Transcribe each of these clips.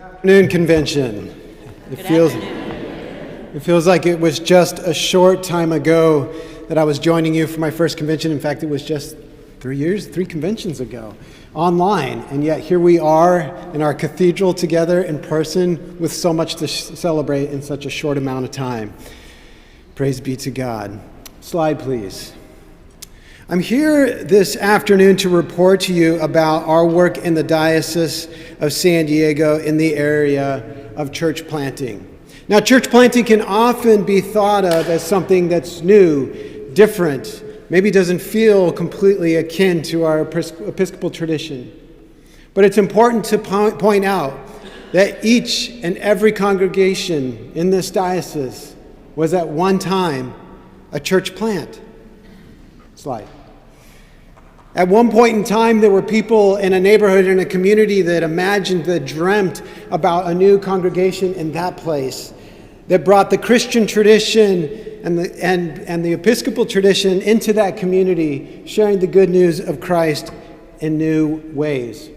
Afternoon convention. It feels like it was just a short time ago that I was joining you for my first convention. In fact, it was just 3 conventions ago, online. And yet here we are in our cathedral together in person with so much to celebrate in such a short amount of time. Praise be to God. Slide, please. I'm here this afternoon to report to you about our work in the Diocese of San Diego in the area of church planting. Now, church planting can often be thought of as something that's new, different, maybe doesn't feel completely akin to our Episcopal tradition. But it's important to point out that each and every congregation in this diocese was at one time a church plant. Slide. At one point in time, there were people in a neighborhood, in a community that imagined, that dreamt about a new congregation in that place, that brought the Christian tradition and the Episcopal tradition into that community, sharing the good news of Christ in new ways.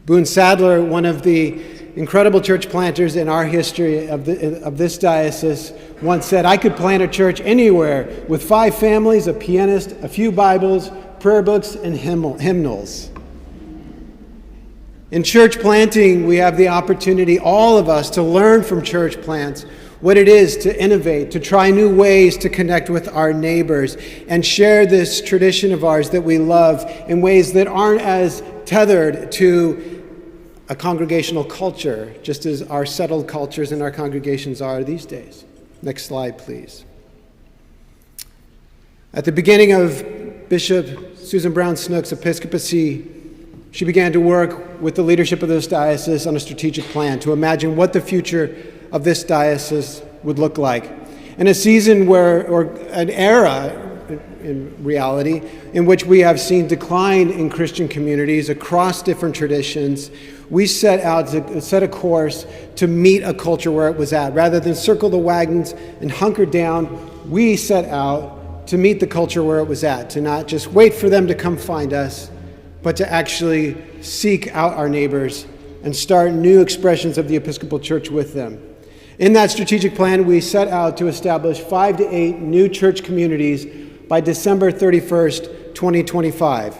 Boone Sadler, one of the incredible church planters in our history of this diocese, once said, "I could plant a church anywhere with 5 families, a pianist, a few Bibles, prayer books, and hymnals." In church planting, we have the opportunity, all of us, to learn from church plants what it is to innovate, to try new ways to connect with our neighbors, and share this tradition of ours that we love in ways that aren't as tethered to a congregational culture, just as our settled cultures in our congregations are these days. Next slide, please. At the beginning of Bishop Susan Brown Snook's episcopacy, she began to work with the leadership of this diocese on a strategic plan to imagine what the future of this diocese would look like. In a season or an era, in reality, in which we have seen decline in Christian communities across different traditions, we set out to set a course to meet a culture where it was at. Rather than circle the wagons and hunker down, we set out to meet the culture where it was at, to not just wait for them to come find us, but to actually seek out our neighbors and start new expressions of the Episcopal Church with them. In that strategic plan, we set out to establish 5 to 8 new church communities by December 31st, 2025.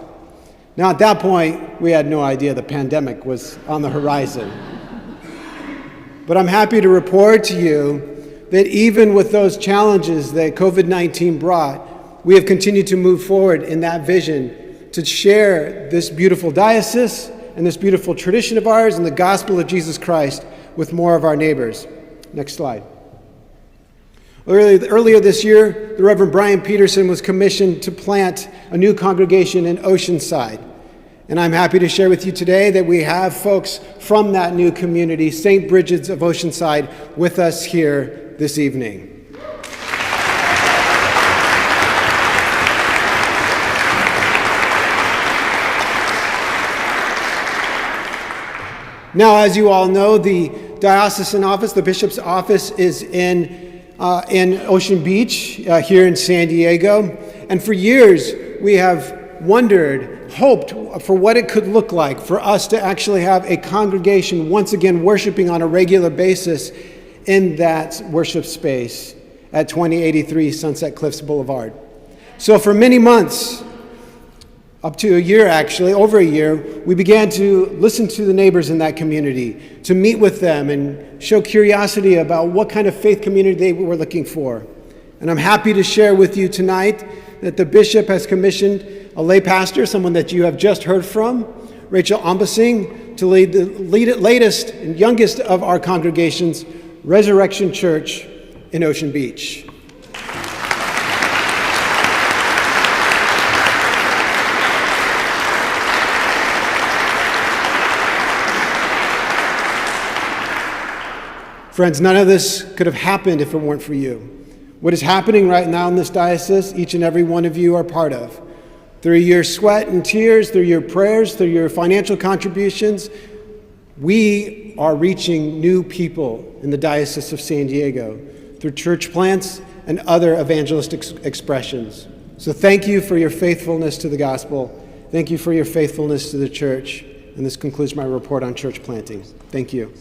Now, at that point, we had no idea the pandemic was on the horizon. But I'm happy to report to you that even with those challenges that COVID-19 brought, we have continued to move forward in that vision to share this beautiful diocese and this beautiful tradition of ours and the gospel of Jesus Christ with more of our neighbors. Next slide. Earlier this year, the Reverend Brian Peterson was commissioned to plant a new congregation in Oceanside. And I'm happy to share with you today that we have folks from that new community, St. Bridget's of Oceanside, with us here this evening. Now, as you all know, the diocesan office, the bishop's office, is in Ocean Beach here in San Diego. And for years, we have wondered, hoped for what it could look like for us to actually have a congregation once again worshiping on a regular basis in that worship space at 2083 Sunset Cliffs Boulevard. So for many months, up to a year actually, over a year, we began to listen to the neighbors in that community, to meet with them and show curiosity about what kind of faith community they were looking for. And I'm happy to share with you tonight that the bishop has commissioned a lay pastor, someone that you have just heard from, Rachel Ambasing, to lead the latest and youngest of our congregations, Resurrection Church in Ocean Beach. Friends, none of this could have happened if it weren't for you. What is happening right now in this diocese, each and every one of you are part of. Through your sweat and tears, through your prayers, through your financial contributions, we are reaching new people in the Diocese of San Diego through church plants and other evangelistic expressions. So thank you for your faithfulness to the gospel. Thank you for your faithfulness to the church. And this concludes my report on church planting. Thank you.